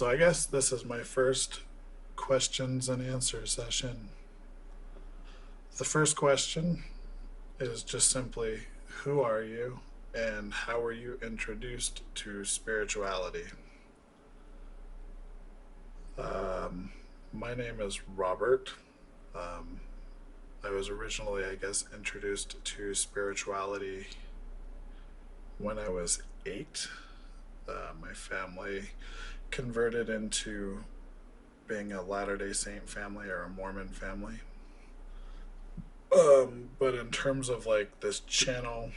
So I guess this is my first questions and answer session. The first question is just simply, who are you and how were you introduced to spirituality? Um, my name is Robert. Um, I was originally, I guess, introduced to spirituality when I was 8. My family converted into being a Latter-day Saint family or a Mormon family. But in terms of like this channel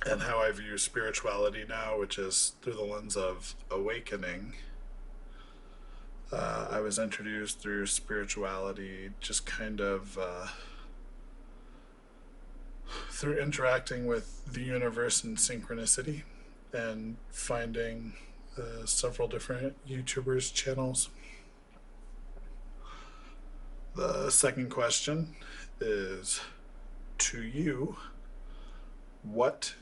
and how I view spirituality now, which is through the lens of awakening, I was introduced through spirituality just kind of through interacting with the universe and synchronicity and finding several different YouTubers' channels. The second question is, to you, what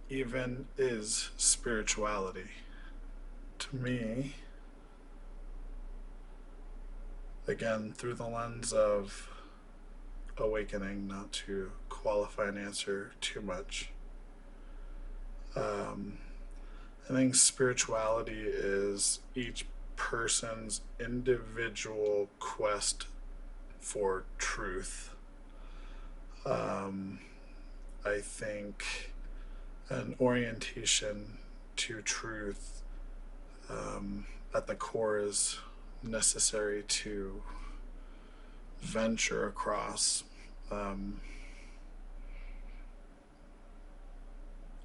even is spirituality? To me, again, through the lens of awakening, not to qualify and answer too much, um, I think spirituality is each person's individual quest for truth. Um, I think an orientation to truth at the core is necessary to venture across um,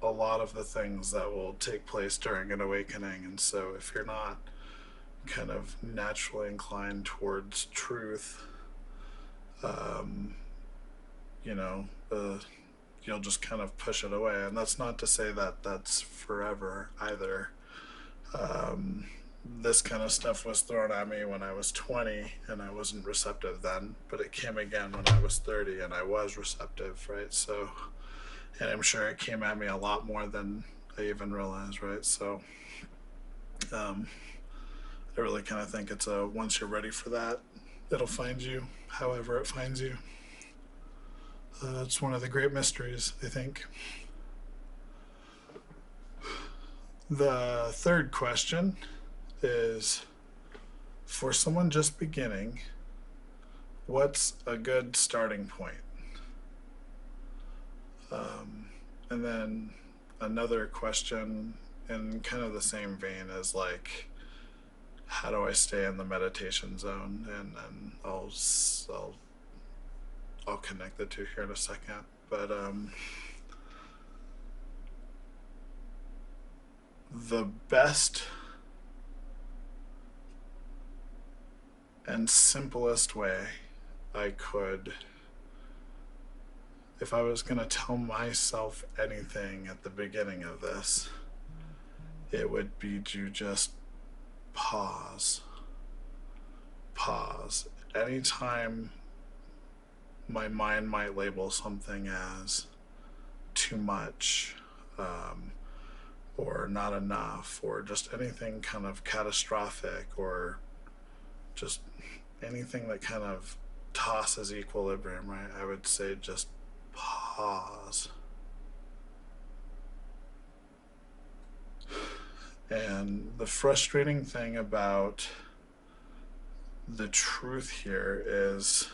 a lot of the things that will take place during an awakening. And so, if you're not kind of naturally inclined towards truth, um, you know, you'll just kind of push it away. And that's not to say that that's forever either. Um, this kind of stuff was thrown at me when I was 20 and I wasn't receptive then, but it came again when I was 30 and I was receptive, right? So, and I'm sure it came at me a lot more than I even realized, right? So, um, I really kind of think it's a once you're ready for that, it'll find you however it finds you. It's one of the great mysteries, I think. The third question is, for someone just beginning, what's a good starting point? And then another question in kind of the same vein is like, how do I stay in the meditation zone? And I'll connect the two here in a second. But the best and simplest way I could, if I was going to tell myself anything at the beginning of this, it would be to just pause. Pause. Anytime my mind might label something as too much, or not enough, or just anything kind of catastrophic, or just anything that kind of tosses equilibrium, right? I would say just pause. And the frustrating thing about the truth here is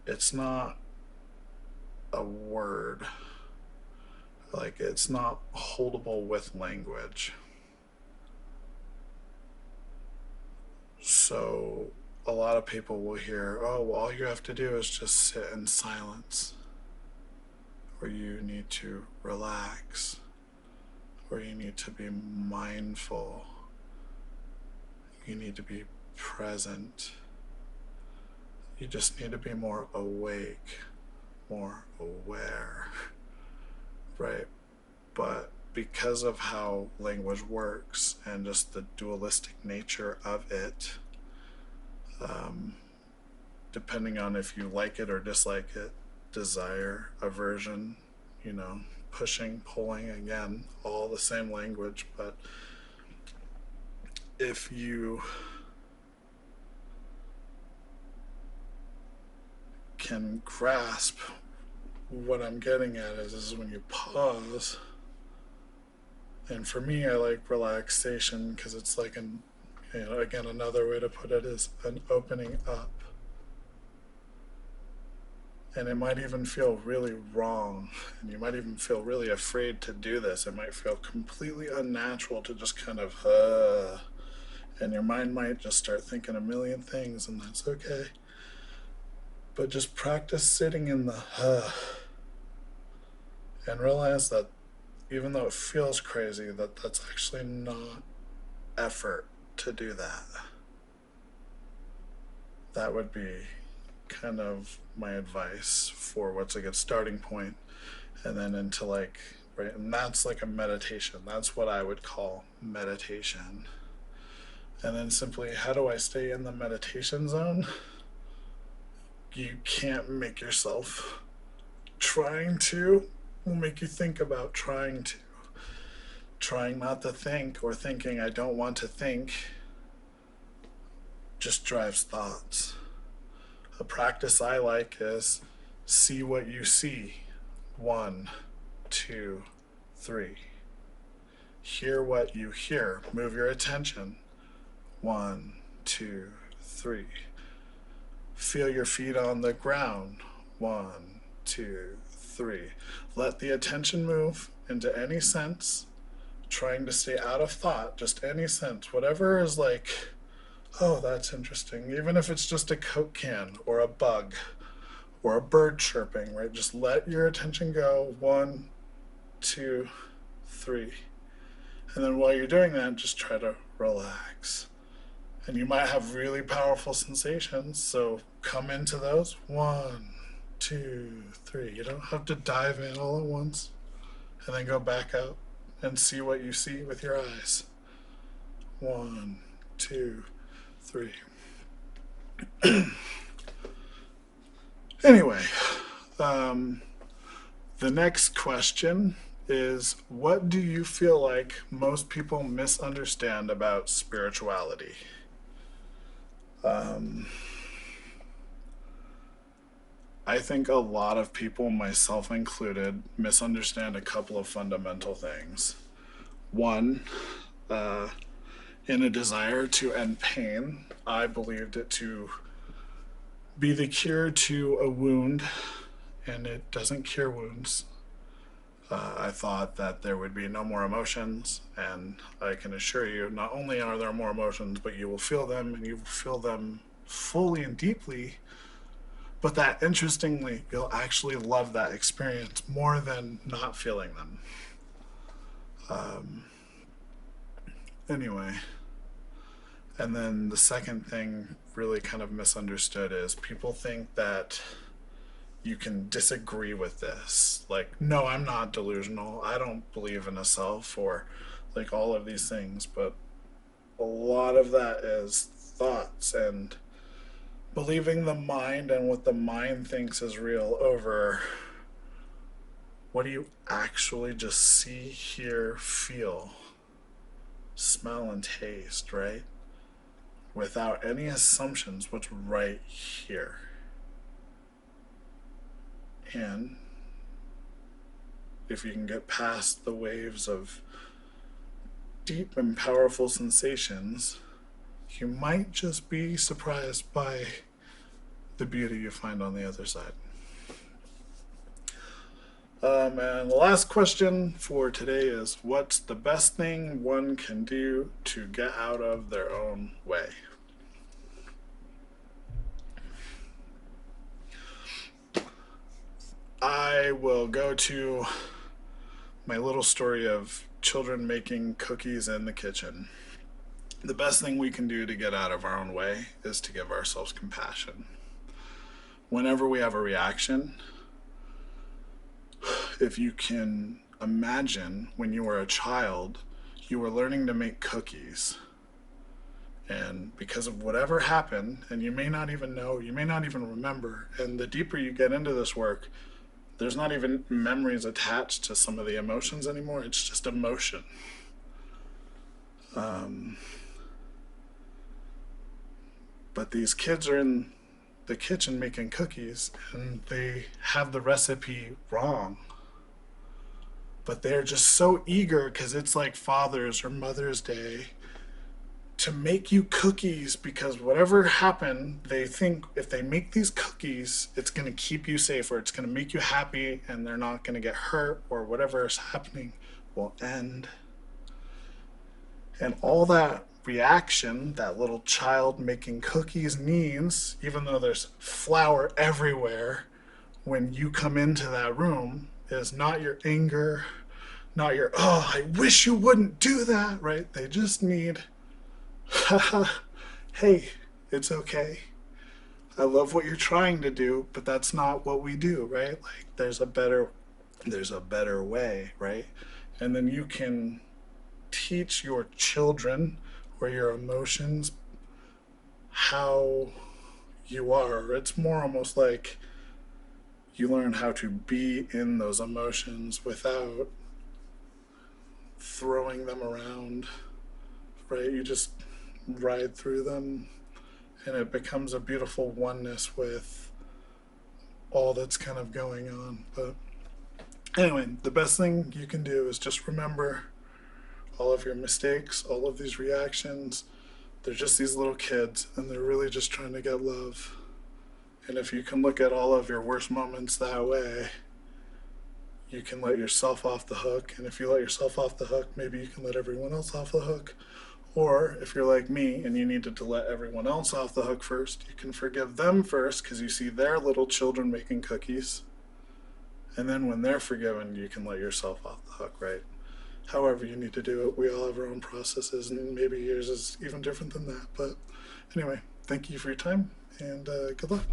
it's not a word. Like, it's not holdable with language. So a lot of people will hear, oh, well, all you have to do is just sit in silence, or you need to relax, or you need to be mindful, you need to be present, you just need to be more awake, more aware, right? But because of how language works and just the dualistic nature of it, depending on if you like it or dislike it, desire, aversion, pushing, pulling, again, all the same language, but if you can grasp what I'm getting at is when you pause. And for me, I like relaxation because it's like again, another way to put it is an opening up. And it might even feel really wrong. And you might even feel really afraid to do this. It might feel completely unnatural to just kind of, and your mind might just start thinking a million things, and that's okay. But just practice sitting in the, and realize that even though it feels crazy, that's actually not effort to do that. That would be kind of my advice for what's a good starting point, and then into like, right, and that's like a meditation. That's what I would call meditation. And then simply, how do I stay in the meditation zone? You can't make yourself. Trying to will make you think about trying to. Trying not to think, or thinking I don't want to think, just drives thoughts. A practice I like is see what you see. 1, 2, 3. Hear what you hear. Move your attention. 1, 2, 3. Feel your feet on the ground. 1, 2, 3. Let the attention move into any sense, trying to stay out of thought, just any sense, whatever is like, oh, that's interesting. Even if it's just a Coke can or a bug or a bird chirping, right? Just let your attention go. 1, 2, 3. And then while you're doing that, just try to relax. And you might have really powerful sensations, so come into those. 1, 2, 3. You don't have to dive in all at once, and then go back out and see what you see with your eyes. 1, 2, 3. Anyway, the next question is, what do you feel like most people misunderstand about spirituality? I think a lot of people, myself included, misunderstand a couple of fundamental things. One, in a desire to end pain, I believed it to be the cure to a wound, and it doesn't cure wounds. I thought that there would be no more emotions, and I can assure you, not only are there more emotions, but you will feel them, and you will feel them fully and deeply. But that, interestingly, you'll actually love that experience more than not feeling them. Anyway, and then the second thing, really kind of misunderstood, is people think that you can disagree with this. Like, no, I'm not delusional. I don't believe in a self, or like all of these things. But a lot of that is thoughts and believing the mind and what the mind thinks is real over what do you actually just see, hear, feel, smell, and taste, right? Without any assumptions, what's right here. And if you can get past the waves of deep and powerful sensations, you might just be surprised by the beauty you find on the other side. And the last question for today is, what's the best thing one can do to get out of their own way? I will go to my little story of children making cookies in the kitchen. The best thing we can do to get out of our own way is to give ourselves compassion. Whenever we have a reaction, if you can imagine when you were a child, you were learning to make cookies. And because of whatever happened, and you may not even know, you may not even remember, and the deeper you get into this work, there's not even memories attached to some of the emotions anymore. It's just emotion. But these kids are in the kitchen making cookies and they have the recipe wrong. But they're just so eager because it's like Father's or Mother's Day to make you cookies because whatever happened, they think if they make these cookies, it's going to keep you safe or it's going to make you happy and they're not going to get hurt or whatever is happening will end. And all that reaction that little child making cookies needs, even though there's flour everywhere, when you come into that room, is not your anger, not your, oh, I wish you wouldn't do that, right? They just need, haha, hey, it's okay. I love what you're trying to do, but that's not what we do, right? Like there's a better way, right? And then you can teach your children or your emotions how you are. It's more almost like you learn how to be in those emotions without throwing them around, right? You just ride through them and it becomes a beautiful oneness with all that's kind of going on. But anyway, the best thing you can do is just remember all of your mistakes, all of these reactions. They're just these little kids and they're really just trying to get love. And if you can look at all of your worst moments that way, you can let yourself off the hook. And if you let yourself off the hook, maybe you can let everyone else off the hook. Or if you're like me and you needed to let everyone else off the hook first, you can forgive them first because you see their little children making cookies. And then when they're forgiven, you can let yourself off the hook, right? However you need to do it. We all have our own processes, and maybe yours is even different than that. But anyway, thank you for your time, and good luck.